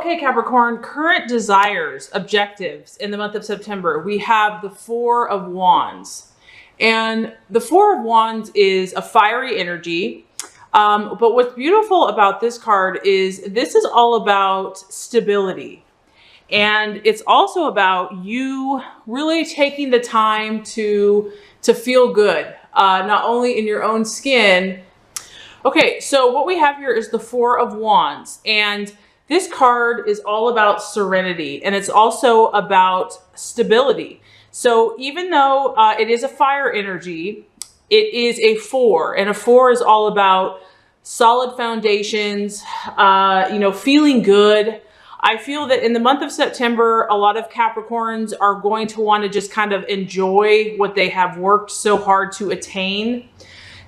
Okay, Capricorn, current desires, objectives in the month of September. We have the Four of Wands. And the Four of Wands is a fiery energy. But what's beautiful about this card is this is all about stability. And it's also about you really taking the time to feel good, not only in your own skin. Okay, so what we have here is the Four of Wands. And this card is all about serenity, and it's also about stability. So even though it is a fire energy, it is a four, and a four is all about solid foundations, feeling good. I feel that in the month of September, a lot of Capricorns are going to want to just kind of enjoy what they have worked so hard to attain.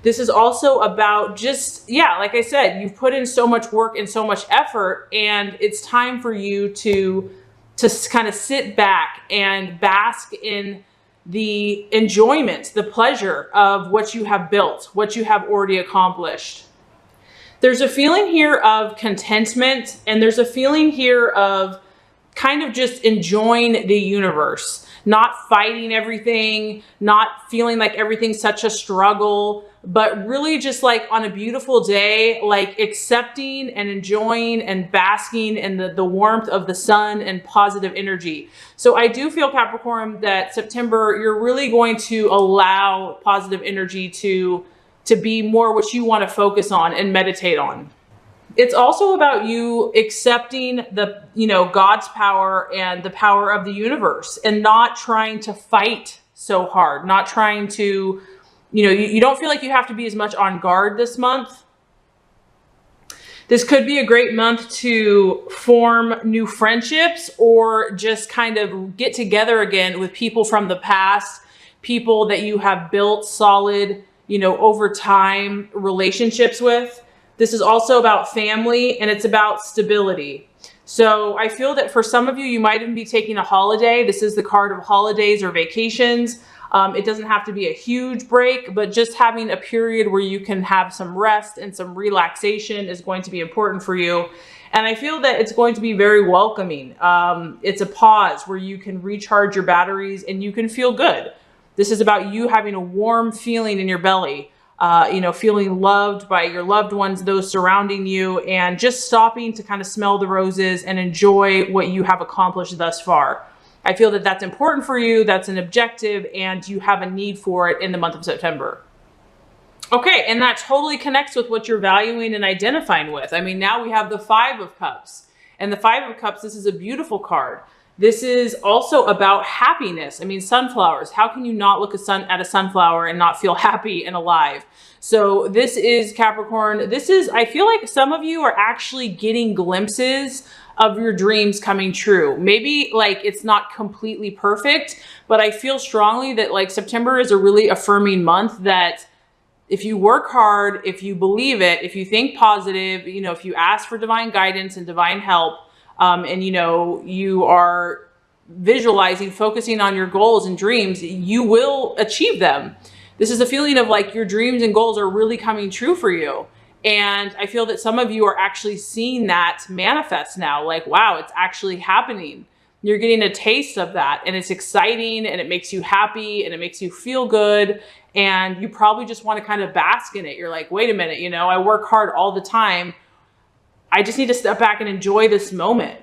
This is also about just, like I said, you've put in so much work and so much effort, and it's time for you to kind of sit back and bask in the enjoyment, the pleasure of what you have built, what you have already accomplished. There's a feeling here of contentment, and there's a feeling here of kind of just enjoying the universe, not fighting everything, not feeling like everything's such a struggle, but really just like on a beautiful day, like accepting and enjoying and basking in the warmth of the sun and positive energy. So I do feel, Capricorn, that September, you're really going to allow positive energy to be more what you want to focus on and meditate on. It's also about you accepting the, God's power and the power of the universe, and not trying to fight so hard, not trying to, you don't feel like you have to be as much on guard this month. This could be a great month to form new friendships, or just kind of get together again with people from the past, people that you have built solid, over time relationships with. This is also about family, and it's about stability. So I feel that for some of you, you might even be taking a holiday. This is the card of holidays or vacations. It doesn't have to be a huge break, but just having a period where you can have some rest and some relaxation is going to be important for you. And I feel that it's going to be very welcoming. It's a pause where you can recharge your batteries and you can feel good. This is about you having a warm feeling in your belly, feeling loved by your loved ones, those surrounding you, and just stopping to kind of smell the roses and enjoy what you have accomplished thus far. I feel that that's important for you. That's an objective, and you have a need for it in the month of September. Okay, and that totally connects with what you're valuing and identifying with. I mean, now we have the Five of Cups. And the Five of Cups, this is a beautiful card. This is also about happiness. I mean, sunflowers. How can you not look at a sunflower and not feel happy and alive? So this is, Capricorn, I feel like some of you are actually getting glimpses of your dreams coming true. Maybe like it's not completely perfect, but I feel strongly that like September is a really affirming month, that if you work hard, if you believe it, if you think positive, if you ask for divine guidance and divine help, and you are visualizing, focusing on your goals and dreams, you will achieve them. This is a feeling of like your dreams and goals are really coming true for you. And I feel that some of you are actually seeing that manifest now. Like, wow, it's actually happening. You're getting a taste of that, and it's exciting, and it makes you happy, and it makes you feel good. And you probably just want to kind of bask in it. You're like, wait a minute, I work hard all the time. I just need to step back and enjoy this moment.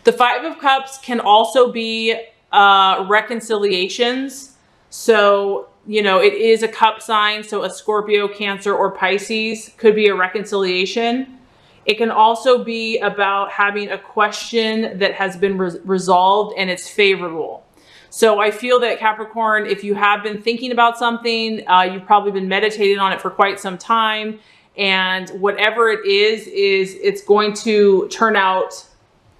The Five of Cups can also be reconciliations. So, it is a cup sign. So a Scorpio, Cancer, or Pisces could be a reconciliation. It can also be about having a question that has been resolved and it's favorable. So I feel that, Capricorn, if you have been thinking about something, you've probably been meditating on it for quite some time. And whatever it is it's going to turn out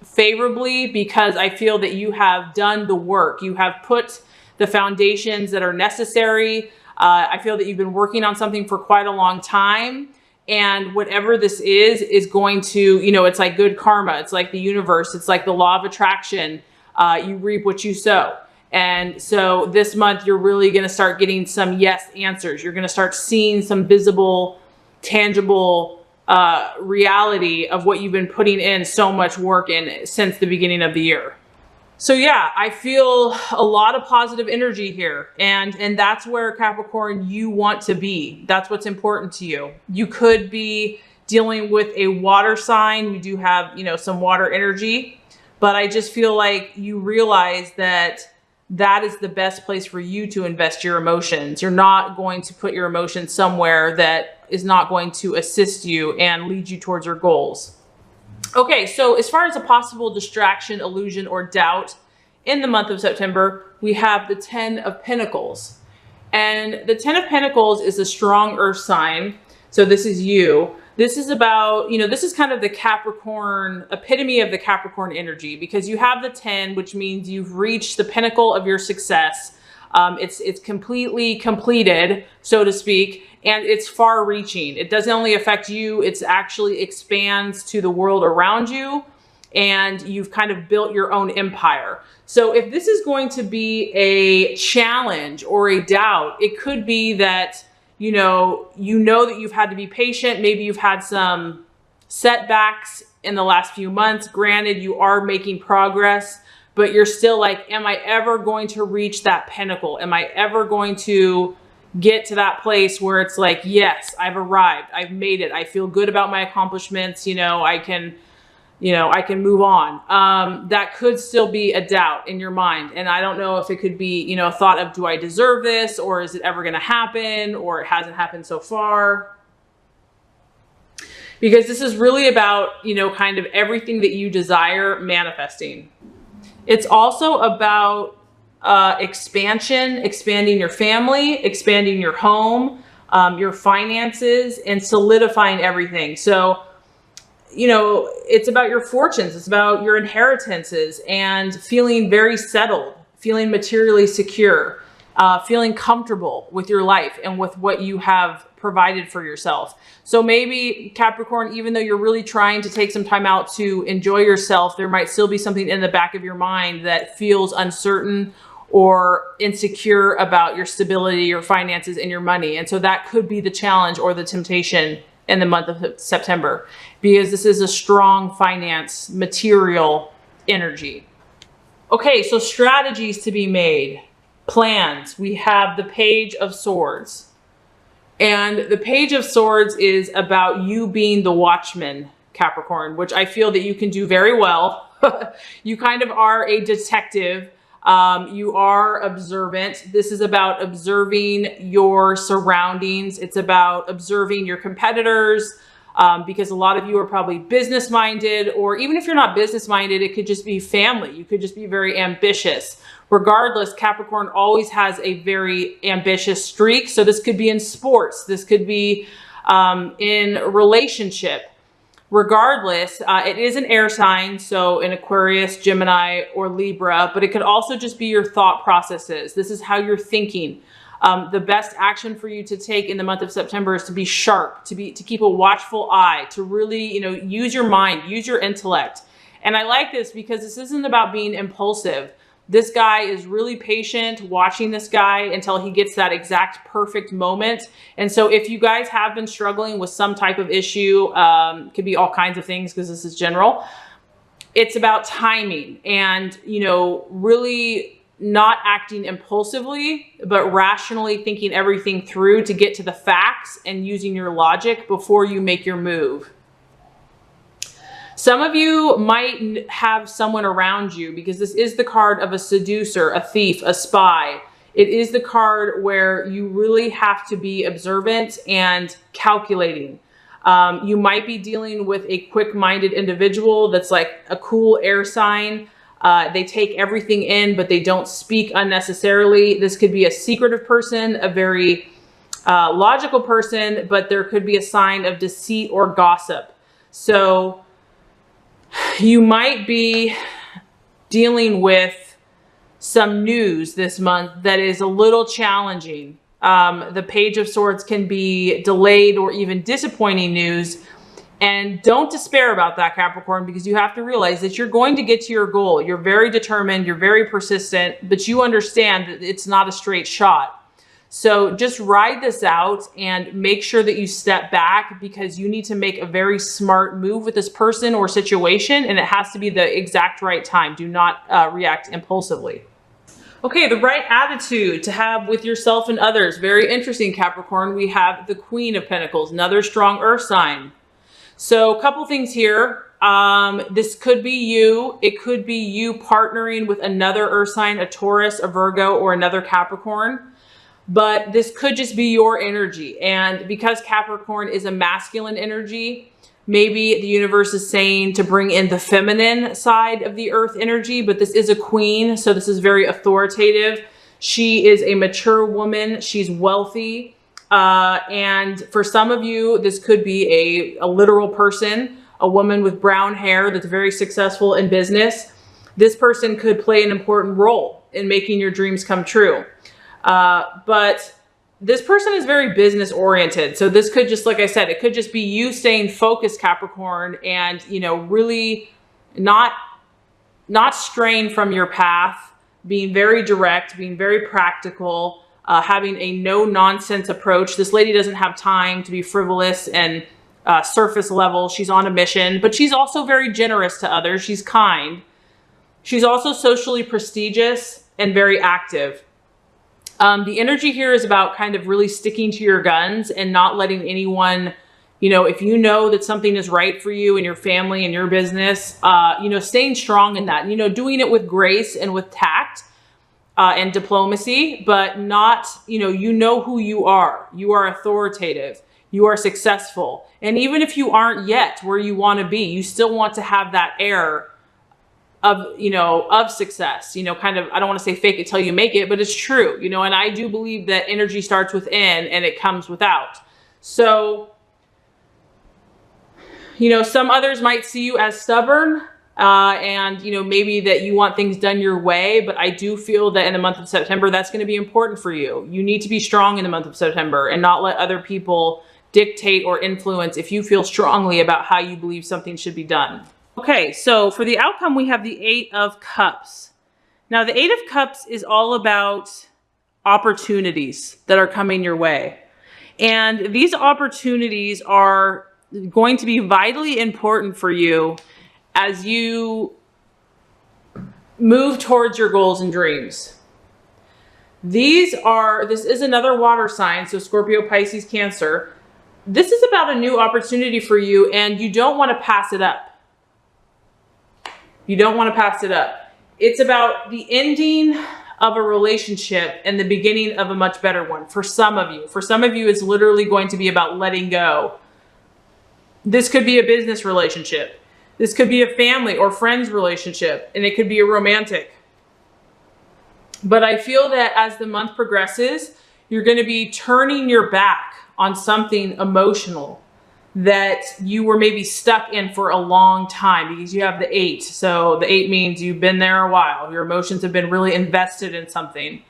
favorably, because I feel that you have done the work. You have put the foundations that are necessary. I feel that you've been working on something for quite a long time. And whatever this is going to, it's like good karma. It's like the universe. It's like the law of attraction. You reap what you sow. And so this month, you're really going to start getting some yes answers. You're going to start seeing some visible, tangible reality of what you've been putting in so much work in since the beginning of the year. So yeah, I feel a lot of positive energy here. And that's where, Capricorn, you want to be. That's what's important to you. You could be dealing with a water sign. We do have, you know, some water energy, but I just feel like you realize that that is the best place for you to invest your emotions. You're not going to put your emotions somewhere that is not going to assist you and lead you towards your goals. Okay, so as far as a possible distraction, illusion, or doubt in the month of September, we have the 10 of Pentacles. And the 10 of Pentacles is a strong earth sign. So this is you. This is about, you know, this is kind of the Capricorn, epitome of the Capricorn energy, because you have the 10, which means you've reached the pinnacle of your success. It's completely completed, so to speak, and it's far reaching. It doesn't only affect you, it's actually expands to the world around you, and you've kind of built your own empire. So if this is going to be a challenge or a doubt, it could be that, you know that you've had to be patient. Maybe you've had some setbacks in the last few months. Granted, you are making progress, but you're still like, am I ever going to reach that pinnacle? Am I ever going to get to that place where it's like, yes, I've arrived, I've made it, I feel good about my accomplishments, I can move on. That could still be a doubt in your mind. And I don't know if it could be, a thought of, do I deserve this? Or is it ever going to happen? Or it hasn't happened so far? Because this is really about, kind of everything that you desire manifesting. It's also about expansion, expanding your family, expanding your home, your finances, and solidifying everything. So, it's about your fortunes. It's about your inheritances and feeling very settled, feeling materially secure, feeling comfortable with your life and with what you have provided for yourself. So maybe, Capricorn, even though you're really trying to take some time out to enjoy yourself, there might still be something in the back of your mind that feels uncertain or insecure about your stability, your finances, and your money. And so that could be the challenge or the temptation in the month of September, because this is a strong finance, material energy. Okay, so strategies to be made, plans. We have the Page of Swords. And the Page of Swords is about you being the watchman, Capricorn, which I feel that you can do very well. You kind of are a detective. You are observant. This is about observing your surroundings. It's about observing your competitors, because a lot of you are probably business-minded, or even if you're not business-minded, it could just be family. You could just be very ambitious. Regardless, Capricorn always has a very ambitious streak. So this could be in sports. This could be in relationship. Regardless, it is an air sign, so in Aquarius, Gemini, or Libra, but it could also just be your thought processes. This is how you're thinking. The best action for you to take in the month of September is to be sharp, to keep a watchful eye, to really, use your mind, use your intellect. And I like this because this isn't about being impulsive. This guy is really patient, watching this guy until he gets that exact perfect moment. And so if you guys have been struggling with some type of issue, could be all kinds of things because this is general. It's about timing and, really not acting impulsively, but rationally thinking everything through to get to the facts and using your logic before you make your move. Some of you might have someone around you, because this is the card of a seducer, a thief, a spy. It is the card where you really have to be observant and calculating. You might be dealing with a quick-minded individual that's like a cool air sign. They take everything in, but they don't speak unnecessarily. This could be a secretive person, a very logical person, but there could be a sign of deceit or gossip. So you might be dealing with some news this month that is a little challenging. The Page of Swords can be delayed or even disappointing news. And don't despair about that, Capricorn, because you have to realize that you're going to get to your goal. You're very determined, you're very persistent, but you understand that it's not a straight shot. So just ride this out and make sure that you step back, because you need to make a very smart move with this person or situation, and it has to be the exact right time. Do not react impulsively. Okay, the right attitude to have with yourself and others. Very interesting, Capricorn. We have the Queen of Pentacles, another strong earth sign. So a couple things here. This could be you. It could be you partnering with another earth sign, a Taurus, a Virgo, or another Capricorn. But this could just be your energy. And because Capricorn is a masculine energy, maybe the universe is saying to bring in the feminine side of the earth energy, but this is a queen, so this is very authoritative. She is a mature woman. She's wealthy. And for some of you, this could be a literal person, a woman with brown hair that's very successful in business. This person could play an important role in making your dreams come true. But this person is very business oriented. So this could just, like I said, it could just be you staying focused, Capricorn, and, you know, really not straying from your path, being very direct, being very practical, having a no nonsense approach. This lady doesn't have time to be frivolous and surface level. She's on a mission, but she's also very generous to others. She's kind. She's also socially prestigious and very active. The energy here is about kind of really sticking to your guns and not letting anyone, you know, if you know that something is right for you and your family and your business, you know, staying strong in that, you know, doing it with grace and with tact and diplomacy, but not, you know who you are. You are authoritative. You are successful. And even if you aren't yet where you want to be, you still want to have that air of, you know, of success, you know, kind of, I don't want to say fake it till you make it, but it's true, you know, and I do believe that energy starts within and it comes without. So, you know, some others might see you as stubborn, and, you know, maybe that you want things done your way, but I do feel that in the month of September, that's going to be important for you. You need to be strong in the month of September and not let other people dictate or influence if you feel strongly about how you believe something should be done. Okay, so for the outcome, we have the 8 of Cups. Now, the 8 of Cups is all about opportunities that are coming your way. And these opportunities are going to be vitally important for you as you move towards your goals and dreams. This is another water sign, so Scorpio, Pisces, Cancer. This is about a new opportunity for you, and you don't want to pass it up. You don't want to pass it up. It's about the ending of a relationship and the beginning of a much better one for some of you. For some of you, it's literally going to be about letting go. This could be a business relationship. This could be a family or friends relationship, and it could be a romantic. But I feel that as the month progresses, you're going to be turning your back on something emotional that you were maybe stuck in for a long time, because you have the 8. So the 8 means you've been there a while. Your emotions have been really invested in something.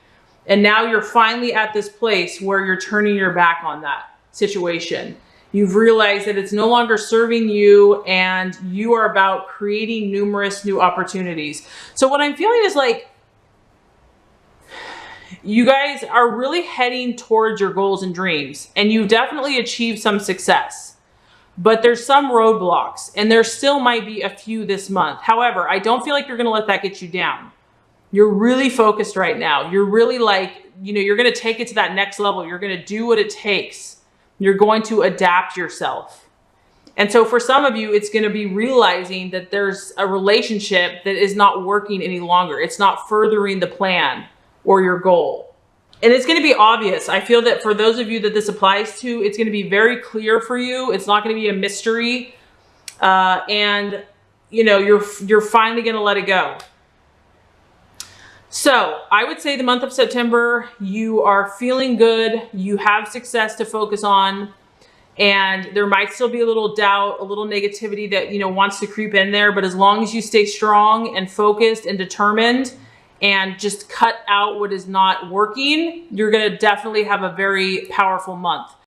And now you're finally at this place where you're turning your back on that situation. You've realized that it's no longer serving you, and you are about creating numerous new opportunities. So what I'm feeling is like, you guys are really heading towards your goals and dreams, and you've definitely achieved some success. But there's some roadblocks, and there still might be a few this month. However, I don't feel like you're going to let that get you down. You're really focused right now. You're really like, you know, you're going to take it to that next level. You're going to do what it takes. You're going to adapt yourself. And so for some of you, it's going to be realizing that there's a relationship that is not working any longer. It's not furthering the plan or your goal. And it's going to be obvious. I feel that for those of you that this applies to, it's going to be very clear for you. It's not going to be a mystery. And, you know, you're finally going to let it go. So I would say the month of September, you are feeling good. You have success to focus on. And there might still be a little doubt, a little negativity that, you know, wants to creep in there. But as long as you stay strong and focused and determined, and just cut out what is not working, you're going to definitely have a very powerful month.